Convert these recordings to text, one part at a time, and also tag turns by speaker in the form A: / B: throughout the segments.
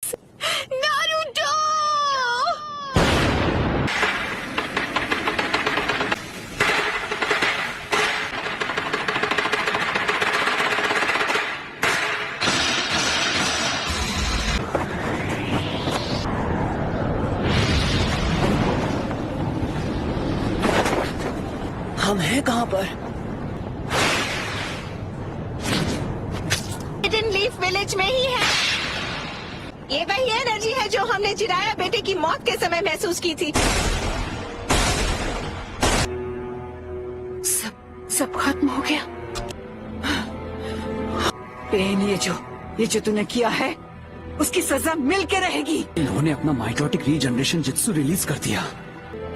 A: Naruto!
B: हम हैं कहाँ पर?
A: हिडन लीफ विलेज में ही है। ये वही एनर्जी है जो हमने जिराया बेटे की मौत के समय महसूस की थी। सब खत्म हो गया।
B: पेन, ये जो तूने किया है उसकी सजा मिल के रहेगी।
C: इन्होंने अपना माइटोटिक रीजनरेशन जित्सु रिलीज कर दिया।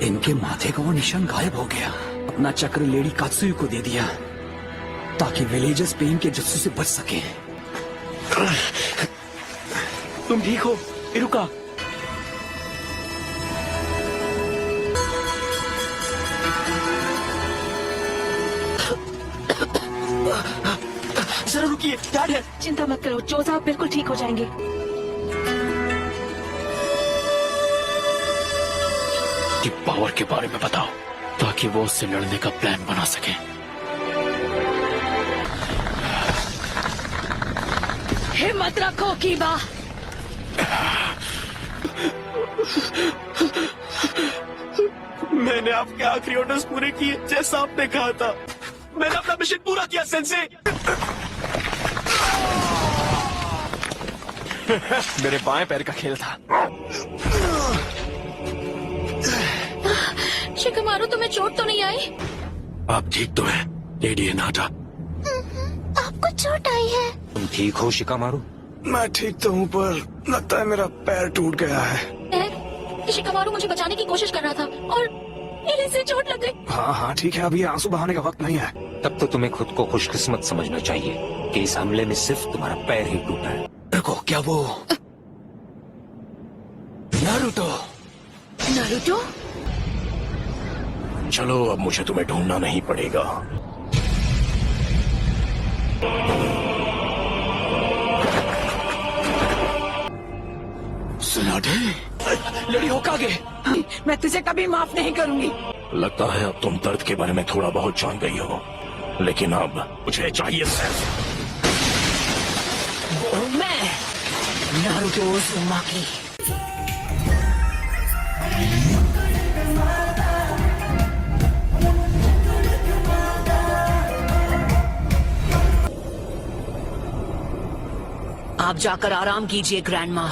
C: इनके माथे का वो निशान गायब हो गया। अपना चक्र लेडी कात्सुयु को दे दिया ताकि विलेजर्स पेन के जित्सु से बच सके। तुम ठीक हो इरुका? जरा रुकिए, डैड है।
A: चिंता मत करो, जो साहब बिल्कुल ठीक हो जाएंगे।
C: कि पावर के बारे में बताओ ताकि वो उससे लड़ने का प्लान बना सके।
A: हिम्मत रखो कीबा।
C: मैंने आपके आखिरी ऑर्डर्स पूरे किए जैसा आपने कहा था। मैंने अपना मिशन पूरा किया सेंसे। मेरे बाएं पैर का खेल था।
A: शिकमारू, तुम्हें चोट तो नहीं आई?
C: आप ठीक तो हैं लेडी एनाटा?
A: आपको चोट आई है?
D: तुम ठीक हो शिकामारू?
C: मैं ठीक तो हूँ पर लगता है मेरा पैर टूट गया है।
A: शिकमारू मुझे बचाने की कोशिश कर रहा था और इसे चोट लग गई।
C: हाँ ठीक है, अभी आंसू बहाने का वक्त नहीं है।
D: तब तो तुम्हें खुद को खुशकिस्मत समझना चाहिए कि इस हमले में सिर्फ तुम्हारा पैर ही टूटा है।
C: देखो क्या वो नारुतो?
A: नारुतो?
C: चलो अब मुझे तुम्हें ढूंढना नहीं पड़ेगा। सुनाडे, लड़ी होकागे,
B: मैं तुझे कभी माफ नहीं करूंगी।
C: लगता है अब तुम दर्द के बारे में थोड़ा बहुत जान गई हो, लेकिन अब मुझे चाहिए सिर्फ
B: मैं नारुतो उज़ुमाकी। आप जाकर आराम कीजिए ग्रैंडमा।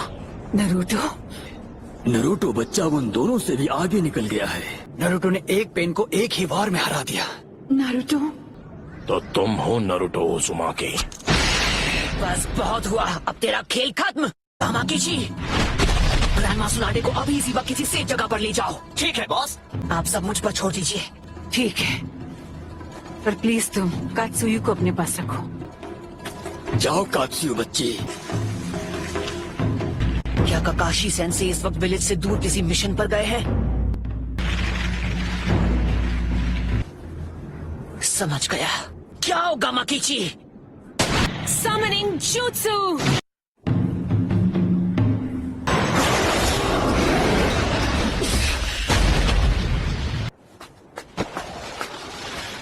C: नरूटो बच्चा उन दोनों से भी आगे निकल गया है। नरूटो ने एक पेन को एक ही वार में हरा दिया।
B: नारुतो,
C: तो तुम हो नरूटो उज़ुमाकी।
B: बस बहुत हुआ, अब तेरा खेल खत्म। तामाकीची, ग्रैंडमा सुनाडे को अभी इसी वक्त किसी सेफ जगह पर ले जाओ।
C: ठीक है बॉस।
B: आप सब मुझ पर छोड़ दीजिए। ठीक है, पर प्लीज तुम कात्सुयु को अपने पास रखो।
C: जाओ कात्सुयु बच्ची।
B: क्या काकाशी सेंसे इस वक्त विलेज से दूर किसी मिशन पर गए हैं? समझ गया। क्या होगा माकीची?
A: Summoning Jutsu!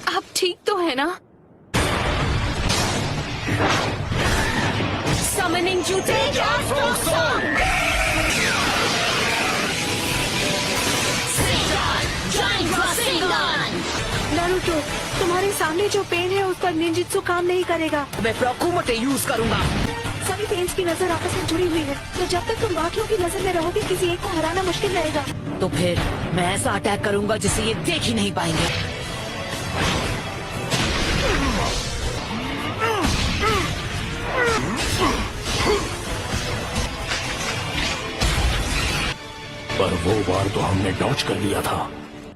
A: आप ठीक तो है ना? Summoning Jutsu! नारुतो, तुम्हारे सामने जो पेन है उस पर निंजित्सु काम नहीं करेगा।
B: मैं प्रोकुमोटे यूज करूंगा।
A: सभी पेन्स की नजर आपस में जुड़ी हुई है, तो जब तक तुम बाकियों की नजर में रहोगे किसी एक को हराना मुश्किल रहेगा।
B: तो फिर मैं ऐसा अटैक करूंगा जिसे ये देख ही नहीं पाएंगे।
C: पर वो वार तो हमने डॉज कर लिया था।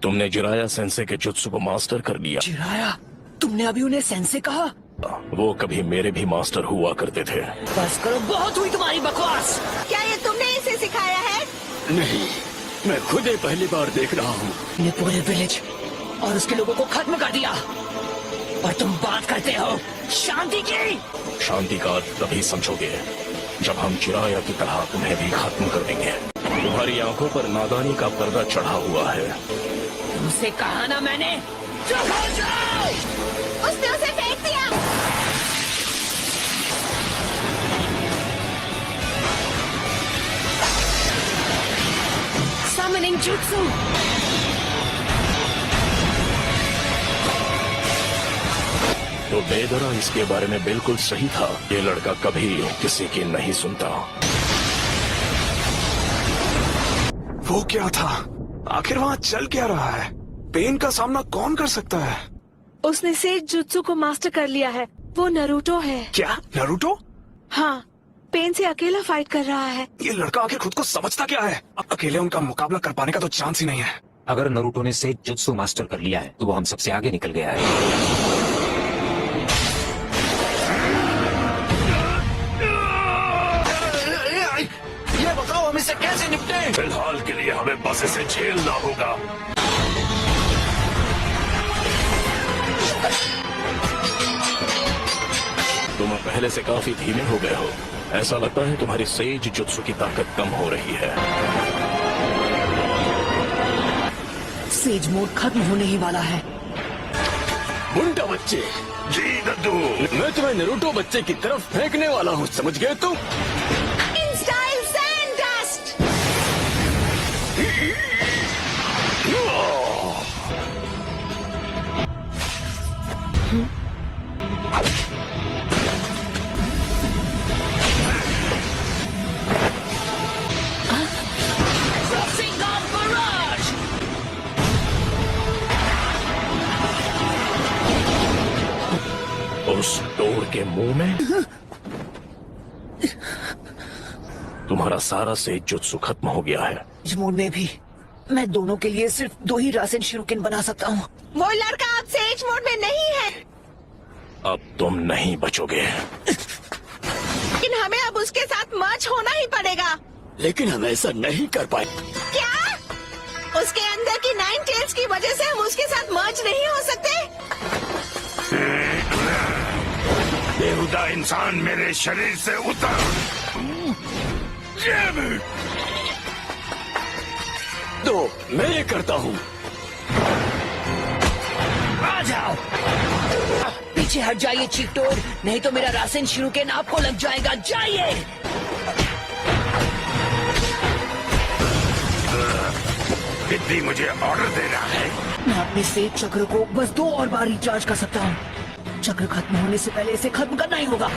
C: तुमने जिराया सेंसे के जुत्सु को मास्टर कर लिया।
B: जिराया? तुमने अभी उन्हें सेंसे कहा?
C: वो कभी मेरे भी मास्टर हुआ करते थे।
B: बस करो, बहुत हुई तुम्हारी बकवास।
A: क्या ये तुमने इसे सिखाया है?
C: नहीं, मैं खुद ही पहली बार देख रहा हूँ।
B: ये पूरे विलेज और उसके लोगों को खत्म कर दिया, और तुम बात करते हो शांति की।
C: शांति का अर्थ तभी समझोगे
E: जब हम चिराया की तरह तुम्हें भी खत्म कर देंगे। तुम्हारी आंखों पर नादानी का पर्दा चढ़ा हुआ है।
B: तुमसे कहा ना मैंने, चुप हो जाओ।
A: उसने उसे फेंक दिया।
B: Summoning Jutsu.
E: तो बेदरा इसके बारे में बिल्कुल सही था। ये लड़का कभी किसी की नहीं सुनता।
F: वो क्या था? आखिर वहाँ चल क्या रहा है? पेन का सामना कौन कर सकता है?
A: उसने सेज जुत्सु को मास्टर कर लिया है। वो नरूटो है।
F: क्या नारुतो?
A: हाँ, पेन से अकेला फाइट कर रहा है।
F: ये लड़का आखिर खुद को समझता क्या है? अकेले उनका मुकाबला कर पाने का तो चांस ही नहीं है।
D: अगर नरूटो ने सेज जुत्सु मास्टर कर लिया है तो वो हम सबसे आगे निकल गया है।
C: ये बताओ हम इसे कैसे निपटे?
E: फिलहाल के लिए हमें बस इसे झेलना होगा। तुम पहले से काफी धीमे हो गए हो। ऐसा लगता है तुम्हारी सेज जुत्सु की ताकत कम हो रही है।
B: सेज मोड खत्म होने ही वाला है।
E: मुंडा बच्चे। जी दद्दू। मैं तुम्हें नरूटो बच्चे की तरफ फेंकने वाला हूँ, समझ गए तुम?
A: Style sand dust.
B: Rasengan Barrage.
E: उस डोर के मुंह में तुम्हारा सारा सेज जुत्सु खत्म हो गया है।
B: इस मोड में भी मैं दोनों के लिए सिर्फ 2 ही रासेन शिरुकेन बना सकता हूँ।
A: वो लड़का अब सेज मोड में नहीं है।
E: अब तुम नहीं बचोगे।
A: लेकिन हमें अब उसके साथ मर्ज होना ही पड़ेगा।
E: लेकिन हम ऐसा नहीं कर पाए।
A: क्या? उसके अंदर की 9 टेल्स की वजह से हम उसके साथ मर्ज नहीं हो सकते?
E: बेहुदा इंसान मेरे शरीर से उतर। तो मैं ये करता हूँ।
B: आ जाओ, पीछे हट जाइए चीटोड, नहीं तो मेरा रासेन शिरुकेन आपको लग जाएगा। जाइए।
E: दिद्दी मुझे ऑर्डर दे रहा है।
B: मैं अपने सेज चक्र को बस 2 और बार रिचार्ज कर सकता हूँ। चक्र खत्म होने से पहले इसे खत्म करना ही होगा।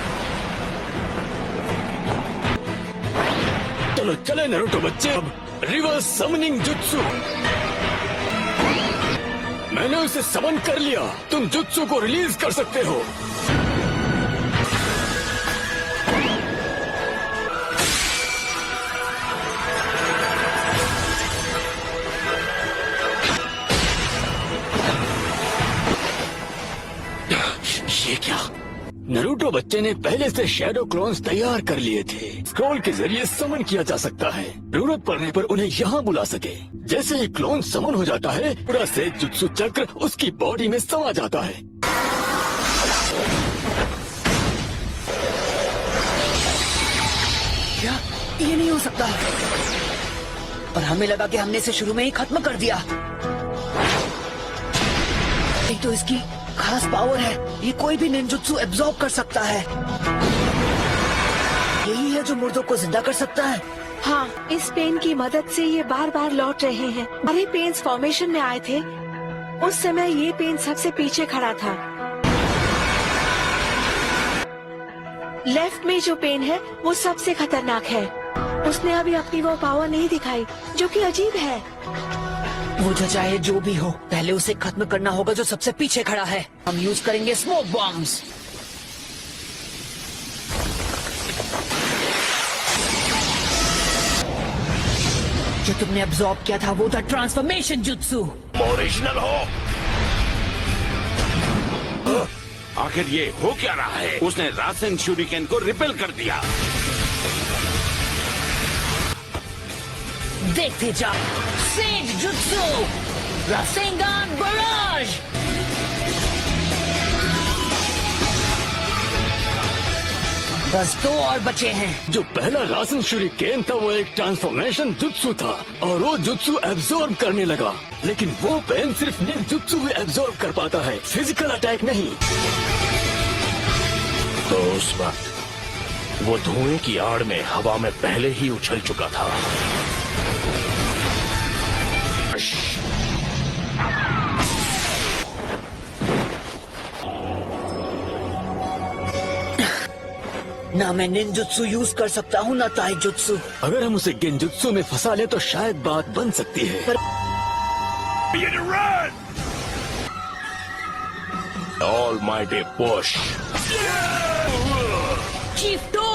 E: चलो चले नरूटो बच्चे। अब रिवर्स समनिंग जुत्सु। मैंने उसे समन कर लिया। तुम जुत्सु को रिलीज कर सकते हो। ये क्या? नरूटो बच्चे ने पहले से शैडो क्लोन्स तैयार कर लिए थे। स्क्रॉल के जरिए समन किया जा सकता है। जरूरत पड़ने पर उन्हें यहाँ बुला सके। जैसे ही क्लोन समन हो जाता है, पूरा सेज जुत्सु चक्र उसकी बॉडी में समा जाता है।
B: क्या? ये नहीं हो सकता। और हमें लगा कि हमने इसे शुरू में ही खत्म कर दिया। एक तो इसकी खास पावर है, ये कोई भी निंजुत्सु एब्जॉर्ब कर सकता है। यही है जो मुर्दों को जिंदा कर सकता है।
A: हाँ, इस पेन की मदद से ये बार बार लौट रहे हैं। अरे पेन्स फॉर्मेशन में आए थे, उस समय ये पेन सबसे पीछे खड़ा था। लेफ्ट में जो पेन है वो सबसे खतरनाक है। उसने अभी अपनी वो पावर नहीं दिखाई, जो कि अजीब है।
B: वो जो चाहे जो भी हो, पहले उसे खत्म करना होगा जो सबसे पीछे खड़ा है। हम यूज करेंगे स्मोक बॉम्ब्स। जो तुमने अब्सॉर्ब किया था वो था ट्रांसफॉर्मेशन जुत्सु।
E: ओरिजिनल हो।
G: आखिर ये हो क्या रहा है? उसने रासेन शूरिकेन को रिपेल कर दिया।
B: देखते जाओ, सेज जुत्सु, रासेंगान बराज। बस 2 और बचे हैं।
E: जो पहला रासन शूरिकेन था वो एक ट्रांसफॉर्मेशन जुत्सु था और वो जुत्सु एब्जॉर्ब करने लगा, लेकिन वो पेन सिर्फ निंजुत्सु ही एब्जॉर्ब कर पाता है, फिजिकल अटैक नहीं।
G: तो उस वक्त वो धुएं की आड़ में हवा में पहले ही उछल चुका था।
B: ना मैं निंजुत्सु यूज कर सकता हूँ, ना ताइजुत्सु।
E: अगर हम उसे गेंजुत्सु में फंसा ले तो शायद बात बन सकती है।
G: Almighty push.
B: चीफ 2